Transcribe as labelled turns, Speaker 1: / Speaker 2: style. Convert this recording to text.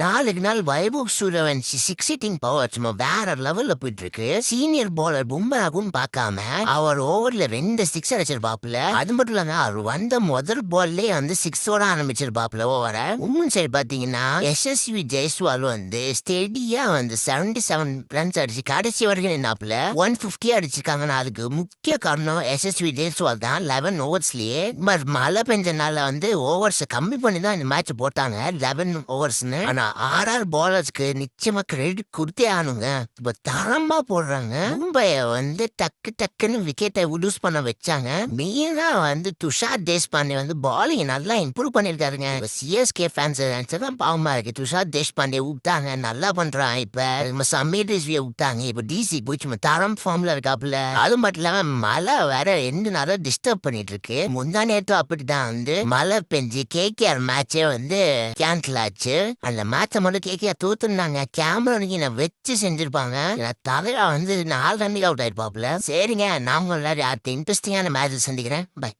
Speaker 1: நாளுக்கு நாள் Vaibhav Suryavanshi six hitting power சும்மா வேற லெவல்ல போயிட்டு இருக்கு. சீனியர் பாலர் பும்ராவும் பார்க்காம அவர் ஓவர்ல 2 சிக்ஸ் அடிச்சிருப்பாப்புல. அது மட்டும் இல்லாம அவர் வந்த முதல் பால்லே வந்து சிக்ஸோட ஆரம்பிச்சிருப்பாப்புல ஓவர. உமன் சைடு பாத்தீங்கன்னா எஸ்எஸ்வி ஜெய்ஸ்வால் வந்து ஸ்டெடியா வந்து 77 ரன்ஸ் அடிச்சு கடைசி வரைக்கும் நின்னாப்புல 150 அடிச்சிருக்காங்கன்னா அதுக்கு முக்கிய காரணம் எஸ்எஸ்வி ஜெய்ஸ்வால் தான். 11 ஓவர்ஸ்லயே மழை பெஞ்சனால வந்து ஓவர்ஸ் கம்மி பண்ணி தான் இந்த மேட்ச் போட்டாங்க 11 ஓவர்ஸ்னு. ஆனா ஆர்ஆர் பாலர்ஸ்க்கு நிச்சயமா கிரெடிட் கொடுத்தே ஆனுங்க. இப்ப தரமா போடுறாங்க. மும்பைய வந்து டக்கு டக்குன்னு விக்கெட்டை லூஸ் பண்ண வச்சாங்க. மெயினா வந்து துஷார் தேஷ்பாண்டே வந்து பாலிங் நல்லா இம்ப்ரூவ் பண்ணிருக்காருங்க. சிஎஸ்கே ஃபேன்ஸ் தான் பாவமா இருக்கு. துஷார் தேஷ்பாண்டே விட்டாங்க, நல்லா பண்றான். இப்ப சமீர் ரிஸ்வியை விட்டாங்க. இப்ப டிசி போய் சும்மா தரம் ஃபார்ம்ல இருக்காப்புல. அது மட்டும் இல்லாம மழை வேற 2 நாளா டிஸ்டர்ப் பண்ணிட்டு இருக்கு. முந்தா நேரத்து அப்படிதான் வந்து மழை பெஞ்சு கேகேஆர் மேட்சே வந்து கேன்சல் ஆச்சு. அந்த மேட்சை மட்டும் கேகேஆர் தோத்துருந்தாங்க. கேமரா வச்சு செஞ்சிருப்பாங்க. தலையா வந்து 4 ரன்னுக்கு அவுட் ஆயிருப்பாப்புல. சரிங்க, நான் உங்களை அடுத்த இன்ட்ரெஸ்டிங்கான மேட்ச் சந்திக்கிறேன். பை.